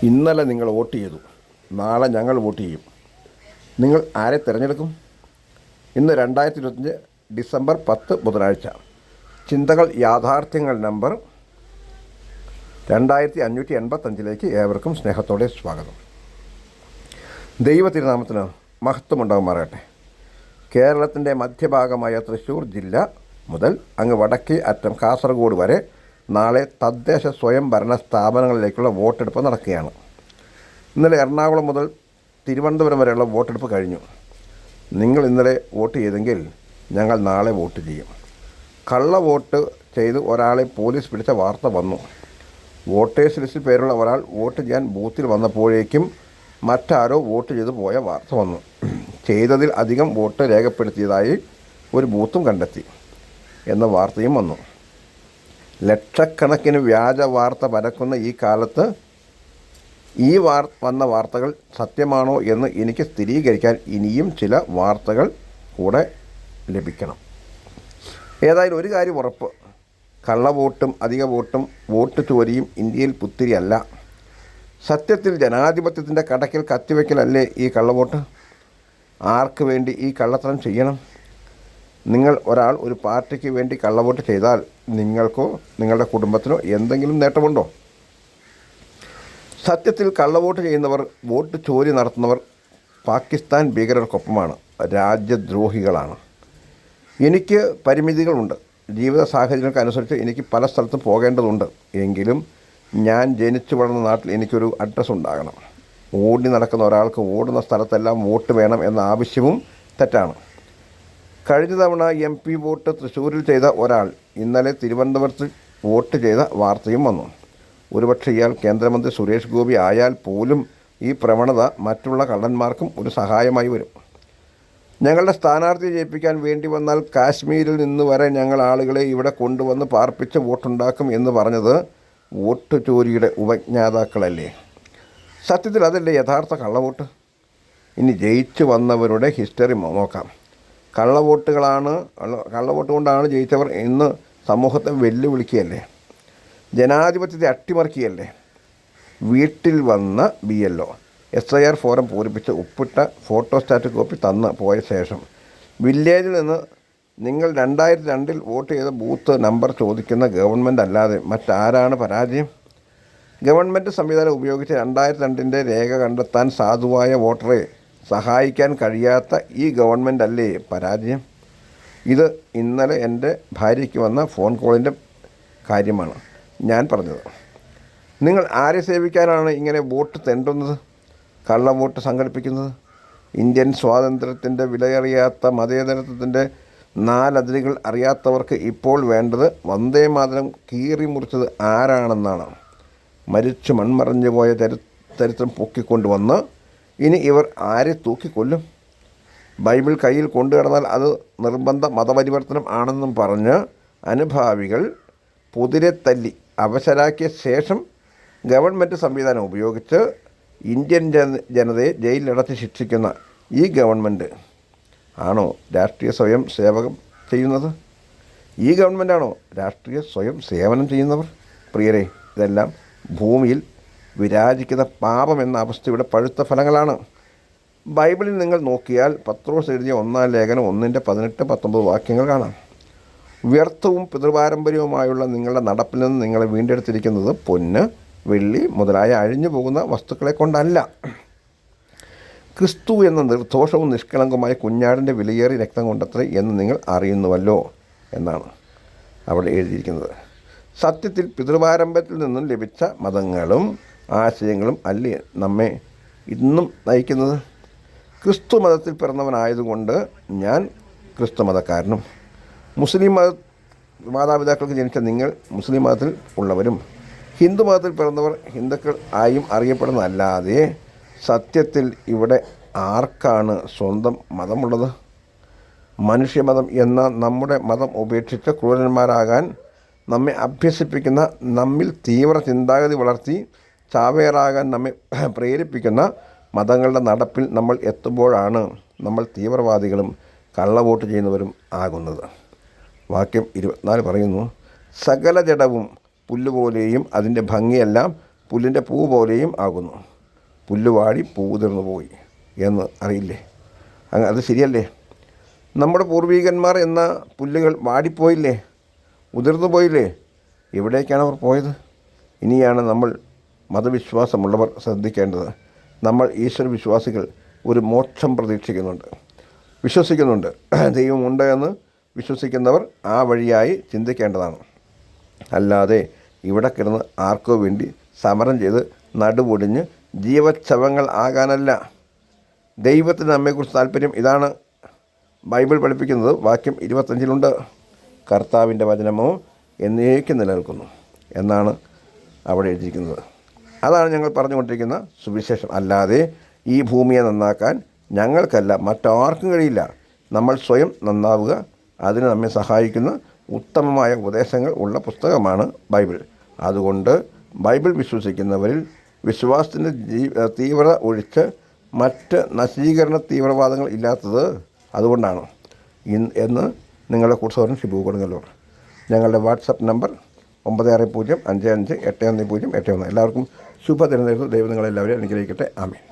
ഇന്നലെ നിങ്ങൾ വോട്ട് ചെയ്തു, നാളെ ഞങ്ങൾ വോട്ട് ചെയ്യും. നിങ്ങൾ ആരെ തിരഞ്ഞെടുക്കും? ഇന്ന് 2025 ഡിസംബർ 10 ബുധനാഴ്ച. ചിന്തകൾ യാഥാർത്ഥ്യങ്ങൾ നമ്പർ 2585 ഏവർക്കും സ്നേഹത്തോടെ സ്വാഗതം. ദൈവ തിരുനാമത്തിന് മഹത്വമുണ്ടാകുമാറാകട്ടെ. കേരളത്തിൻ്റെ മധ്യഭാഗമായ തൃശ്ശൂർ ജില്ല മുതൽ അങ്ങ് വടക്കേ അറ്റം കാസർഗോഡ് വരെ നാളെ തദ്ദേശ സ്വയംഭരണ സ്ഥാപനങ്ങളിലേക്കുള്ള വോട്ടെടുപ്പ് നടക്കുകയാണ്. ഇന്നലെ എറണാകുളം മുതൽ തിരുവനന്തപുരം വരെയുള്ള വോട്ടെടുപ്പ് കഴിഞ്ഞു. നിങ്ങൾ ഇന്നലെ വോട്ട് ചെയ്തെങ്കിൽ ഞങ്ങൾ നാളെ വോട്ട് ചെയ്യും. കള്ള വോട്ട് ചെയ്ത് ഒരാളെ പോലീസ് പിടിച്ച വാർത്ത വന്നു. വോട്ടേഴ്സ് ലിസ്റ്റിൽ പേരുള്ള ഒരാൾ വോട്ട് ചെയ്യാൻ ബൂത്തിൽ വന്നപ്പോഴേക്കും മറ്റാരോ വോട്ട് ചെയ്ത് പോയ വാർത്ത വന്നു. ചെയ്തതിൽ അധികം വോട്ട് രേഖപ്പെടുത്തിയതായി ഒരു ബൂത്തും കണ്ടെത്തി എന്ന വാർത്തയും വന്നു. ലക്ഷക്കണക്കിന് വ്യാജ വാർത്ത പരക്കുന്ന ഈ കാലത്ത് വന്ന വാർത്തകൾ സത്യമാണോ എന്ന് എനിക്ക് സ്ഥിരീകരിക്കാൻ ഇനിയും ചില വാർത്തകൾ കൂടെ ലഭിക്കണം. ഏതായാലും ഒരു കാര്യം ഉറപ്പ്, കള്ളവോട്ടും അധിക വോട്ടും വോട്ട് ചോരിയും ഇന്ത്യയിൽ പുത്തിരിയല്ല. സത്യത്തിൽ ജനാധിപത്യത്തിൻ്റെ കടക്കിൽ കത്തിവെക്കലല്ലേ ഈ കള്ളവോട്ട്? ആർക്ക് വേണ്ടി ഈ കള്ളത്തരം ചെയ്യണം? നിങ്ങൾ ഒരാൾ ഒരു പാർട്ടിക്ക് വേണ്ടി കള്ളവോട്ട് ചെയ്താൽ നിങ്ങൾക്കോ നിങ്ങളുടെ കുടുംബത്തിനോ എന്തെങ്കിലും നേട്ടമുണ്ടോ? സത്യത്തിൽ കള്ളവോട്ട് ചെയ്യുന്നവർ, വോട്ട് ചോരി നടത്തുന്നവർ പാകിസ്ഥാൻ ഭീകരർക്കൊപ്പമാണ്, രാജ്യദ്രോഹികളാണ്. എനിക്ക് പരിമിതികളുണ്ട്. ജീവിത സാഹചര്യങ്ങൾക്കനുസരിച്ച് എനിക്ക് പല സ്ഥലത്തും പോകേണ്ടതുണ്ട്. എങ്കിലും ഞാൻ ജനിച്ചു വളർന്ന നാട്ടിൽ എനിക്കൊരു അഡ്രസ്സ് ഉണ്ടാകണം. ഓടി നടക്കുന്ന ഒരാൾക്ക് ഓടുന്ന സ്ഥലത്തെല്ലാം വോട്ട് വേണം എന്ന ആവശ്യവും തെറ്റാണ്. കഴിഞ്ഞ തവണ MP വോട്ട് തൃശ്ശൂരിൽ ചെയ്ത ഒരാൾ ഇന്നലെ തിരുവനന്തപുരത്ത് വോട്ട് ചെയ്ത വാർത്തയും വന്നു. ഒരുപക്ഷെ ഇയാൾ കേന്ദ്രമന്ത്രി സുരേഷ് ഗോപി ആയാൽ പോലും ഈ പ്രവണത മറ്റുള്ള കള്ളന്മാർക്കും ഒരു സഹായമായി വരും. ഞങ്ങളുടെ സ്ഥാനാർത്ഥിയെ ജയിപ്പിക്കാൻ വേണ്ടി വന്നാൽ കാശ്മീരിൽ നിന്ന് വരെ ഞങ്ങൾ ആളുകളെ ഇവിടെ കൊണ്ടുവന്ന് പാർപ്പിച്ച് വോട്ടുണ്ടാക്കും എന്ന് പറഞ്ഞത് വോട്ട് ചോരിയുടെ ഉപജ്ഞാതാക്കളല്ലേ? സത്യത്തിൽ അതല്ലേ യഥാർത്ഥ കള്ളവോട്ട്? ഇനി ജയിച്ചു വന്നവരുടെ ഹിസ്റ്ററി നോക്കാം. കള്ളവോട്ട് കൊണ്ടാണ് ജയിച്ചവർ ഇന്ന് സമൂഹത്തെ വെല്ലുവിളിക്കുകയല്ലേ? ജനാധിപത്യത്തെ അട്ടിമറിക്കുകയല്ലേ? വീട്ടിൽ വന്ന BLO SIR ഫോറം പൂരിപ്പിച്ച് ഒപ്പിട്ട ഫോട്ടോസ്റ്റാറ്റ് കോപ്പി തന്ന് പോയ ശേഷം വില്ലേജിൽ നിന്ന് നിങ്ങൾ 2002 വോട്ട് ചെയ്ത ബൂത്ത് നമ്പർ ചോദിക്കുന്ന ഗവൺമെൻറ് അല്ലാതെ മറ്റാരാണ് പരാജയം? ഗവൺമെൻറ് സംവിധാനം ഉപയോഗിച്ച് 2002 രേഖ കണ്ടെത്താൻ സാധുവായ വോട്ടറെ സഹായിക്കാൻ കഴിയാത്ത ഈ ഗവൺമെൻറ് അല്ലേ പരാജയം? ഇത് ഇന്നലെ എൻ്റെ ഭാര്യയ്ക്ക് വന്ന ഫോൺ കോളിൻ്റെ കാര്യമാണ് ഞാൻ പറഞ്ഞത്. നിങ്ങൾ ആരെ സേവിക്കാനാണ് ഇങ്ങനെ വോട്ട് തെണ്ടുന്നത്, കള്ളവോട്ട് സംഘടിപ്പിക്കുന്നത്? ഇന്ത്യൻ സ്വാതന്ത്ര്യത്തിൻ്റെ വിലയറിയാത്ത മതേതരത്വത്തിൻ്റെ 4 അതിരുകൾ അറിയാത്തവർക്ക് ഇപ്പോൾ വേണ്ടത് വന്ദേ മാതരം കീറി മുറിച്ചത് ആരാണെന്നാണ്. മരിച്ചു മൺമറഞ്ഞു പോയ ചരിത്രം പൊക്കിക്കൊണ്ടുവന്ന് ഇനി ഇവർ ആരെ തൂക്കിക്കൊല്ലും? ബൈബിൾ കയ്യിൽ കൊണ്ടുകിടന്നാൽ അത് നിർബന്ധ മതപരിവർത്തനം ആണെന്നും പറഞ്ഞ് അനുഭാവികൾ പൊതിരെ തല്ലി അവശരാക്കിയ ശേഷം ഗവൺമെൻറ് സംവിധാനം ഉപയോഗിച്ച് ഇന്ത്യൻ ജനതയെ ജയിലിലടച്ച് ശിക്ഷിക്കുന്ന ഈ ഗവൺമെൻറ് ആണോ രാഷ്ട്രീയ സ്വയം സേവകം ചെയ്യുന്നത്? ഈ ഗവൺമെൻറ്റാണോ രാഷ്ട്രീയ സ്വയം സേവനം ചെയ്യുന്നവർ? പ്രിയരെ, ഇതെല്ലാം ഭൂമിയിൽ വിരാജിക്കുന്ന പാപം എന്ന അവസ്ഥയുടെ പഴുത്ത ഫലങ്ങളാണ്. ബൈബിളിൽ നിങ്ങൾ നോക്കിയാൽ പത്രോസ് എഴുതിയ 1-ാം ലേഖനം 1:18-19 വാക്യങ്ങൾ കാണാം. വ്യർത്ഥവും പിതൃപാരമ്പര്യവുമായുള്ള നിങ്ങളുടെ നടപ്പിൽ നിന്ന് നിങ്ങളെ വീണ്ടെടുത്തിരിക്കുന്നത് പൊന്ന്, വെള്ളി മുതലായ അഴിഞ്ഞു പോകുന്ന വസ്തുക്കളെ കൊണ്ടല്ല, ക്രിസ്തു എന്ന നിർദോഷവും നിഷ്കളങ്കമായ കുഞ്ഞാടിൻ്റെ വിലയേറിയ രക്തം കൊണ്ടത്രേ എന്ന് നിങ്ങൾ അറിയുന്നുവല്ലോ എന്നാണ് അവിടെ എഴുതിയിരിക്കുന്നത്. സത്യത്തിൽ പിതൃപാരമ്പര്യത്തിൽ നിന്നും ലഭിച്ച മതങ്ങളും ആശയങ്ങളും അല്ലേ നമ്മെ ഇന്നും നയിക്കുന്നത്? ക്രിസ്തു മതത്തിൽ പിറന്നവനായതുകൊണ്ട് ഞാൻ ക്രിസ്തു മതക്കാരനും, മുസ്ലിം മാതാപിതാക്കൾക്ക് ജനിച്ച നിങ്ങൾ മുസ്ലിം മതത്തിൽ ഉള്ളവരും, ഹിന്ദു മതത്തിൽ പിറന്നവർ ഹിന്ദുക്കൾ ആയും അറിയപ്പെടുന്നതല്ലാതെ സത്യത്തിൽ ഇവിടെ ആർക്കാണ് സ്വന്തം മതമുള്ളത്? മനുഷ്യമതം എന്ന നമ്മുടെ മതം ഉപേക്ഷിച്ച് ക്രൂരന്മാരാകാൻ നമ്മെ അഭ്യസിപ്പിക്കുന്ന, നമ്മിൽ തീവ്ര ചിന്താഗതി വളർത്തി ചാവേറാകാൻ നമ്മെ പ്രേരിപ്പിക്കുന്ന മതങ്ങളുടെ നടപ്പിൽ നമ്മൾ എത്തുമ്പോഴാണ് നമ്മൾ തീവ്രവാദികളും കള്ളവോട്ട് ചെയ്യുന്നവരും ആകുന്നത്. വാക്യം 24 പറയുന്നു, സകല ജഡവും പുല്ലുപോലെയും അതിൻ്റെ ഭംഗിയെല്ലാം പുല്ലിൻ്റെ പൂ പോലെയും ആകുന്നു. പുല്ലുവാടി പൂ ഉതിർന്നു പോയി എന്ന് അറിയില്ലേ? അത് ശരിയല്ലേ? നമ്മുടെ പൂർവികന്മാർ എന്ന പുല്ലുകൾ വാടിപ്പോയില്ലേ? ഉതിർന്നു പോയില്ലേ? എവിടേക്കാണ് അവർ പോയത്? ഇനിയാണ് നമ്മൾ മതവിശ്വാസമുള്ളവർ ശ്രദ്ധിക്കേണ്ടത്. നമ്മൾ ഈശ്വര വിശ്വാസികൾ ഒരു മോക്ഷം വിശ്വസിക്കുന്നുണ്ട്. ദൈവമുണ്ട് എന്ന് വിശ്വസിക്കുന്നവർ ആ വഴിയായി ചിന്തിക്കേണ്ടതാണ്. അല്ലാതെ ഇവിടെ കിടന്ന് ആർക്കോ വേണ്ടി സമരം ചെയ്ത് നടുവൊടിഞ്ഞ് ജീവച്ഛവങ്ങൾ ആകാനല്ല. ദൈവത്തിന് നമ്മെക്കുറിച്ച് താല്പര്യം. ഇതാണ് ബൈബിൾ പഠിപ്പിക്കുന്നത്. വാക്യം 25 കർത്താവിൻ്റെ വചനമോ എന്നേക്കും നിലനിൽക്കുന്നു എന്നാണ് അവിടെ എഴുതിയിരിക്കുന്നത്. അതാണ് ഞങ്ങൾ പറഞ്ഞുകൊണ്ടിരിക്കുന്ന സുവിശേഷം. അല്ലാതെ ഈ ഭൂമിയെ നന്നാക്കാൻ ഞങ്ങൾക്കല്ല, മറ്റാർക്കും കഴിയില്ല. നമ്മൾ സ്വയം നന്നാവുക. അതിന് നമ്മെ സഹായിക്കുന്ന ഉത്തമമായ ഉപദേശങ്ങൾ ഉള്ള പുസ്തകമാണ് ബൈബിൾ. അതുകൊണ്ട് ബൈബിൾ വിശ്വസിക്കുന്നവരിൽ വിശ്വാസത്തിൻ്റെ തീവ്രത ഒഴിച്ച് മറ്റ് നശീകരണ തീവ്രവാദങ്ങൾ ഇല്ലാത്തത് അതുകൊണ്ടാണ് എന്ന് നിങ്ങളുടെ കൂട്ടുകാരൻ ഷിബു കൊടുങ്ങല്ലൂർ. ഞങ്ങളുടെ വാട്സപ്പ് നമ്പർ 960555811081. എല്ലാവർക്കും ശുഭദിനം നേരുന്നു. ദൈവം നിങ്ങളെല്ലാവരെയും അനുഗ്രഹിക്കട്ടെ. ആമേൻ.